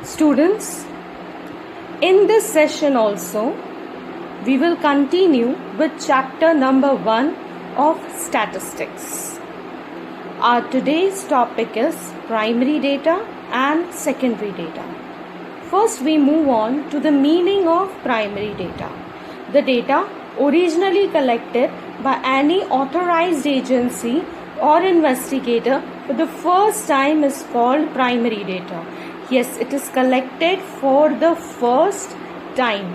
Students, in this session also, we will continue with chapter number 1 of statistics. Our today's topic is primary data and secondary data. First, we move on to the meaning of primary data. The data originally collected by any authorized agency or investigator for the first time is called primary data. Yes, it is collected for the first time.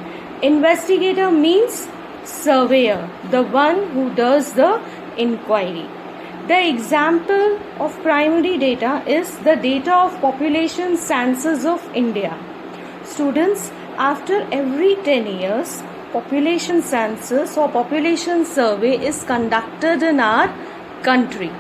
Investigator means surveyor, the one who does the inquiry. The example of primary data is the data of population census of India. Students, after every 10 years, population census or population survey is conducted in our country.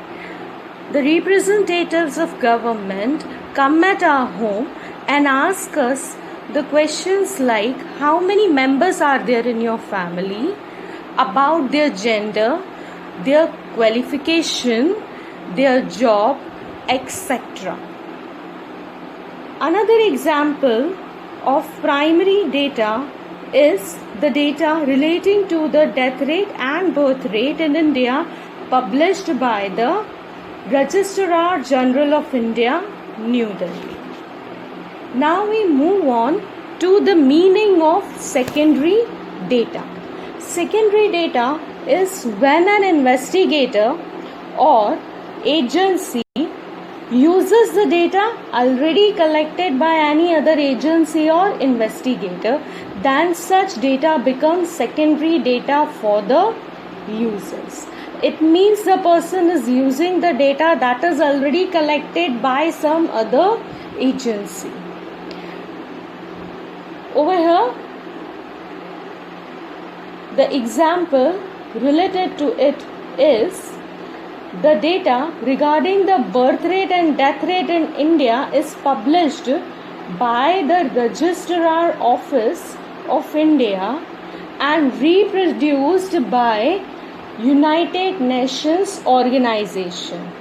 The representatives of government come at our home and ask us the questions like how many members are there in your family, about their gender, their qualification, their job, etc. Another example of primary data is the data relating to the death rate and birth rate in India published by the Registrar General of India, New Delhi. Now we move on to the meaning of secondary data. Secondary data is when an investigator or agency uses the data already collected by any other agency or investigator, then such data becomes secondary data for the users. It means the person is using the data that is already collected by some other agency. Over here, the example related to it is the data regarding the birth rate and death rate in India is published by the Registrar Office of India and reproduced by United Nations Organization.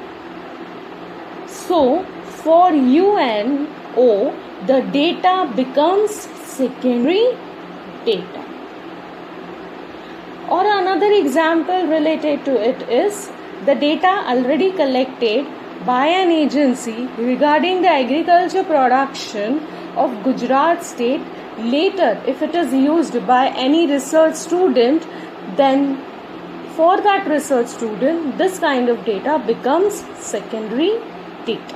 So, for UNO, the data becomes secondary data. Or another example related to it is the data already collected by an agency regarding the agriculture production of Gujarat state. Later, if it is used by any research student, then for that research student, this kind of data becomes secondary data.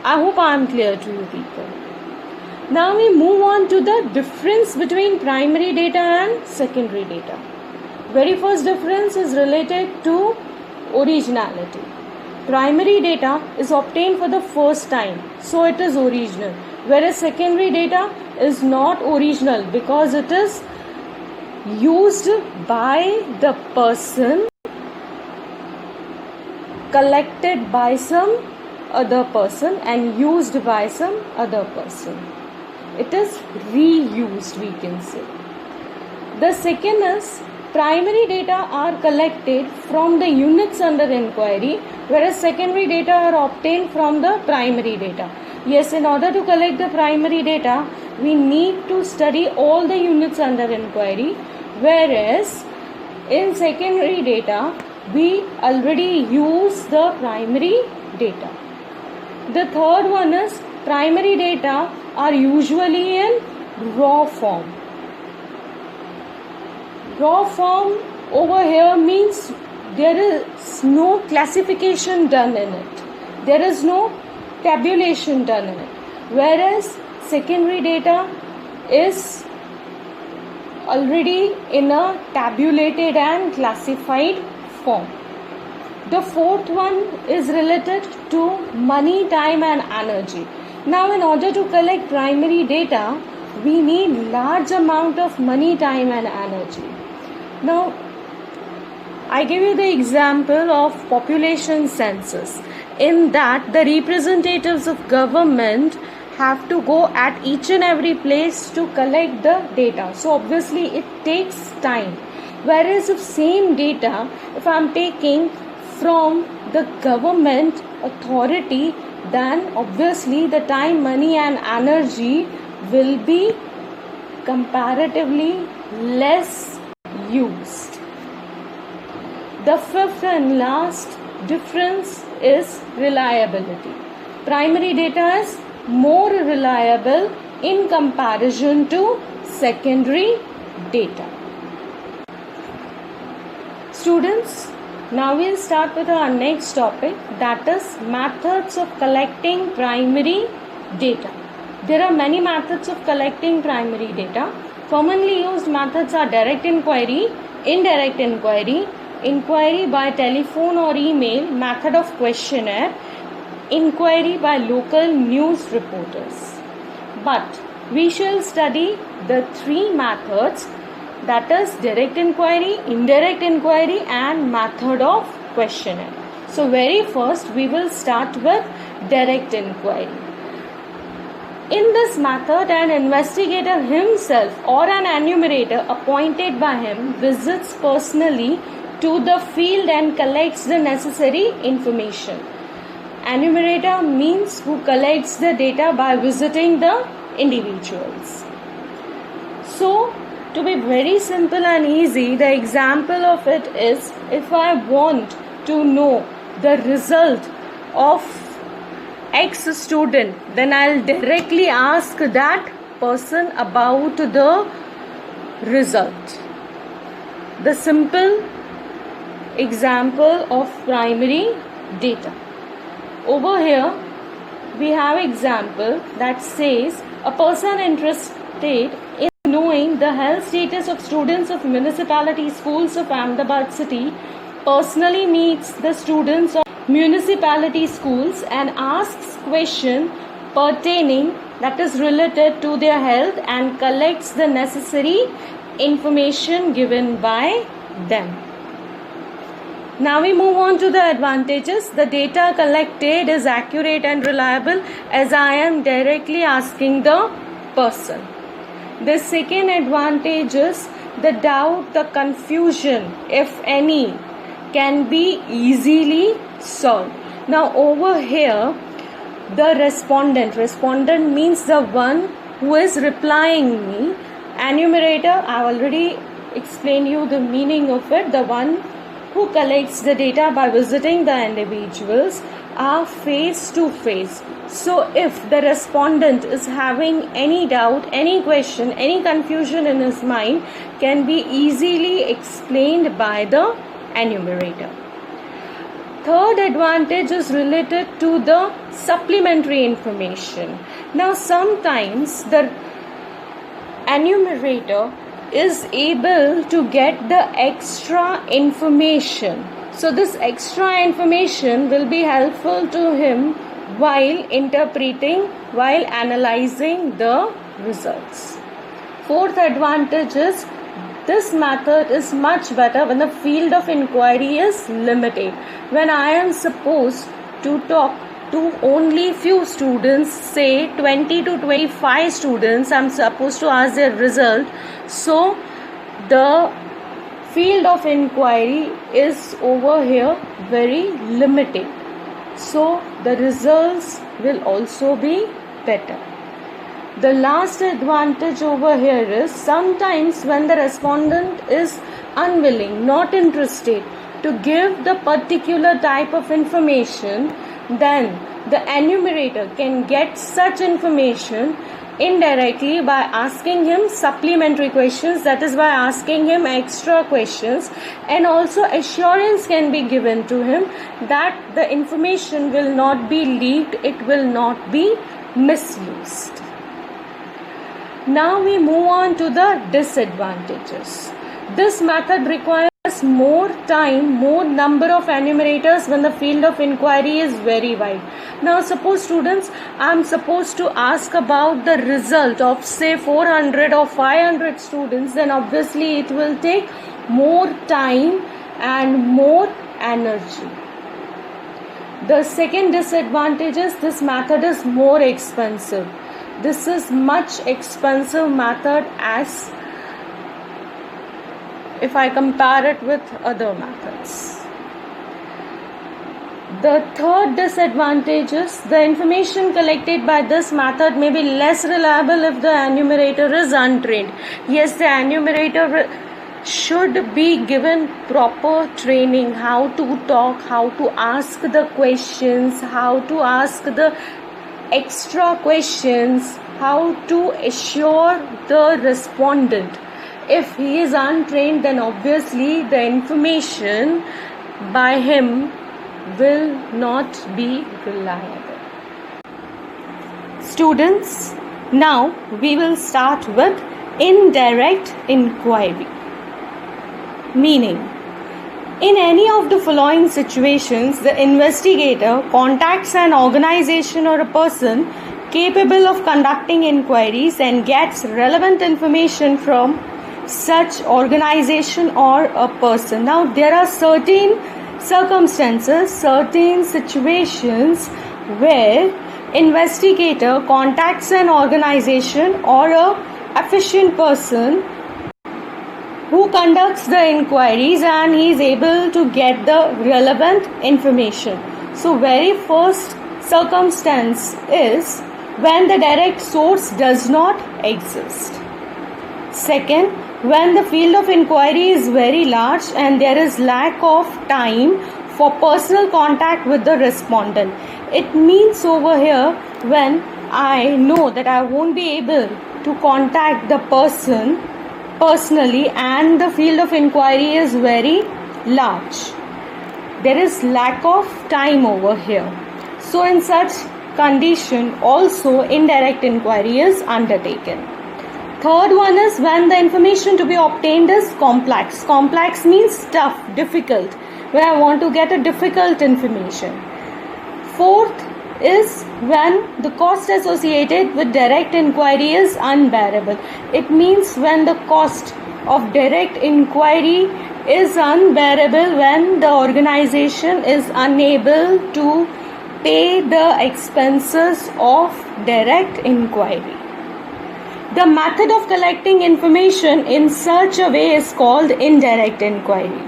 I hope I am clear to you people. Now we move on to the difference between primary data and secondary data. Very first difference is related to originality. Primary data is obtained for the first time, so it is original. Whereas secondary data is not original because it is used by the person, collected by some other person and used by some other person. It is reused, we can say. The second is primary data are collected from the units under inquiry, whereas secondary data are obtained from the primary data. Yes, in order to collect the primary data, we need to study all the units under inquiry, whereas in secondary data, we already use the primary data. The third one is primary data are usually in raw form. Raw form over here means there is no classification done in it. There is no tabulation done in it. Whereas secondary data is already in a tabulated and classified form. The fourth one is related to money, time and energy. Now in order to collect primary data, we need large amount of money, time and energy. Now, I give you the example of population census. In that, the representatives of government have to go at each and every place to collect the data. So obviously it takes time. Whereas if same data, if I am taking from the government authority, then obviously the time, money and energy will be comparatively less used. The fifth and last difference is reliability. Primary data is more reliable in comparison to secondary data. Students, now we'll start with our next topic, that is methods of collecting primary data. There are many methods of collecting primary data. Commonly used methods are direct inquiry, indirect inquiry, inquiry by telephone or email, method of questionnaire, inquiry by local news reporters. But we shall study the three methods, that is direct inquiry, indirect inquiry and method of questionnaire. So very first we will start with direct inquiry. In this method, an investigator himself or an enumerator appointed by him visits personally to the field and collects the necessary information. Enumerator means who collects the data by visiting the individuals. So, to be very simple and easy, the example of it is, if I want to know the result of X student, then I'll directly ask that person about the result. The simple example of primary data. Over here we have example that says a person interested in knowing the health status of students of municipality schools of Ahmedabad city personally meets the students of municipality schools and asks question pertaining, that is related to their health, and collects the necessary information given by them. Now we move on to the advantages. The data collected is accurate and reliable as I am directly asking the person. The second advantage is the doubt, the confusion, if any, can be easily solved. Now over here, the respondent means the one who is replying me. Enumerator, I already explained you the meaning of it. The one who collects the data by visiting the individuals are face to face. So if the respondent is having any doubt, any question, any confusion in his mind, can be easily explained by the enumerator. Third advantage is related to the supplementary information. Now sometimes the enumerator is able to get the extra information. So this extra information will be helpful to him while interpreting, while analyzing the results. Fourth advantage is this method is much better when the field of inquiry is limited. When I am supposed to talk to only few students, say 20 to 25 students, I am supposed to ask their result. So the field of inquiry is over here very limited. So the results will also be better. The last advantage over here is sometimes when the respondent is unwilling, not interested to give the particular type of information, then the enumerator can get such information indirectly by asking him supplementary questions, that is by asking him extra questions, and also assurance can be given to him that the information will not be leaked, it will not be misused. Now we move on to the disadvantages. This method requires more time, more number of enumerators when the field of inquiry is very wide. Now suppose students, I am supposed to ask about the result of say 400 or 500 students, then obviously it will take more time and more energy. The second disadvantage is this method is more expensive. This is much expensive method as if I compare it with other methods. The third disadvantage is the information collected by this method may be less reliable if the enumerator is untrained. Yes, the enumerator should be given proper training, how to talk, how to ask the questions, how to ask the extra questions, how to assure the respondent. If he is untrained, then obviously the information by him will not be reliable. Students, now we will start with indirect inquiry. Meaning, in any of the following situations, the investigator contacts an organization or a person capable of conducting inquiries and gets relevant information from such organization or a person. Now, there are certain circumstances, certain situations where investigator contacts an organization or a efficient person who conducts the inquiries and he is able to get the relevant information. So, very first circumstance is when the direct source does not exist. Second, when the field of inquiry is very large and there is lack of time for personal contact with the respondent. It means over here when I know that I won't be able to contact the person personally and the field of inquiry is very large. There is lack of time over here. So in such condition also indirect inquiry is undertaken. Third one is when the information to be obtained is complex. Complex means tough, difficult, when I want to get a difficult information. Fourth is when the cost associated with direct inquiry is unbearable. It means when the cost of direct inquiry is unbearable, when the organization is unable to pay the expenses of direct inquiry. The method of collecting information in such a way is called indirect inquiry.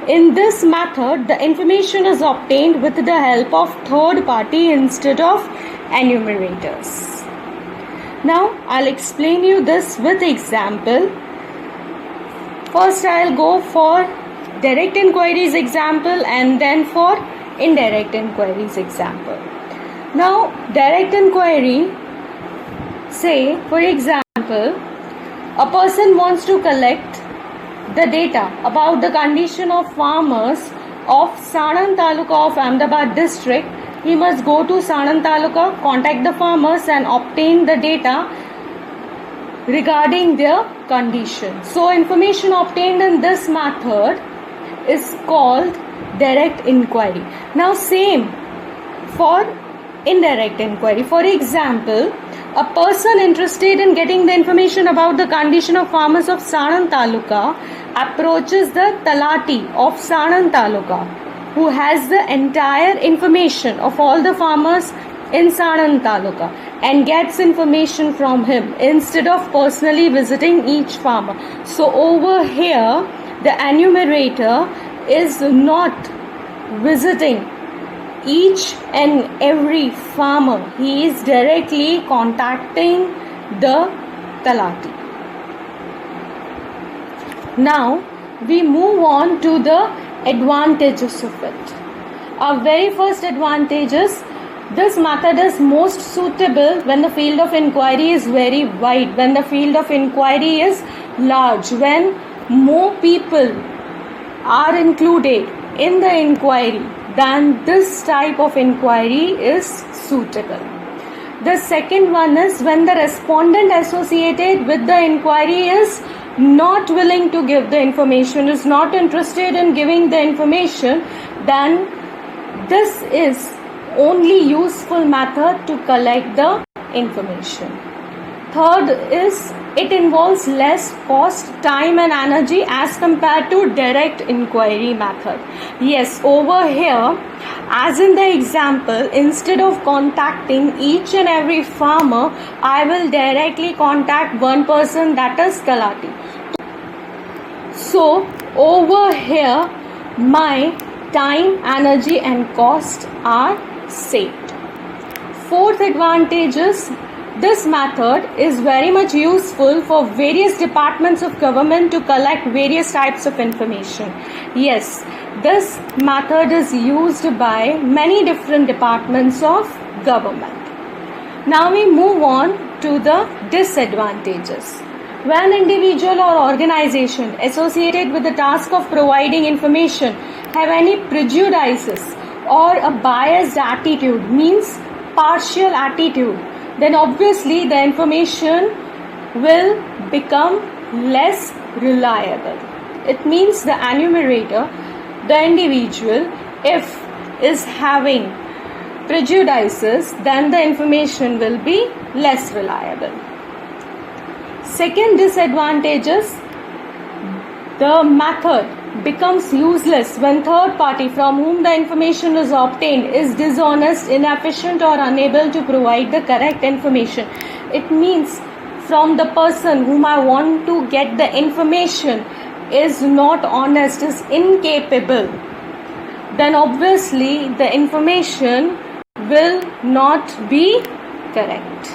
In this method, the information is obtained with the help of third party instead of enumerators. Now, I'll explain you this with example. First, I'll go for direct inquiries example and then for indirect inquiries example. Now, direct inquiry, say for example, a person wants to collect the data about the condition of farmers of Sanand Taluka of Ahmedabad district. He must go to Sanand Taluka, contact the farmers and obtain the data regarding their condition. So information obtained in this method is called direct inquiry. Now same for indirect inquiry. For example, a person interested in getting the information about the condition of farmers of Sanand Taluka approaches the Talati of Sanand Taluka, who has the entire information of all the farmers in Sanand Taluka and gets information from him instead of personally visiting each farmer. So over here, the enumerator is not visiting each and every farmer. He is directly contacting the Talati. Now we move on to the advantages of it. Our very first advantage is this method is most suitable when the field of inquiry is very wide, when the field of inquiry is large, when more people are included in the inquiry, then this type of inquiry is suitable. The second one is when the respondent associated with the inquiry is not willing to give the information, is not interested in giving the information, then this is only useful method to collect the information. Third is it involves less cost, time and energy as compared to direct inquiry method. Yes, over here, as in the example, instead of contacting each and every farmer, I will directly contact one person, that is Talati. So over here, my time, energy and cost are saved. Fourth advantage is this method is very much useful for various departments of government to collect various types of information. Yes, this method is used by many different departments of government. Now we move on to the disadvantages. When individual or organization associated with the task of providing information have any prejudices or a biased attitude, means partial attitude, then obviously the information will become less reliable. It means the enumerator, the individual, if is having prejudices, then the information will be less reliable. Second disadvantage is the method becomes useless when third party from whom the information is obtained is dishonest, inefficient or unable to provide the correct information. It means from the person whom I want to get the information is not honest, is incapable, then obviously the information will not be correct.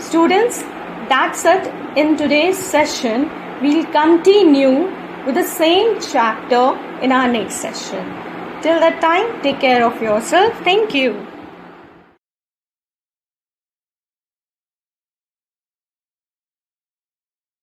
Students, that's it in today's session. We'll continue with the same chapter in our next session. Till that time, take care of yourself. Thank you.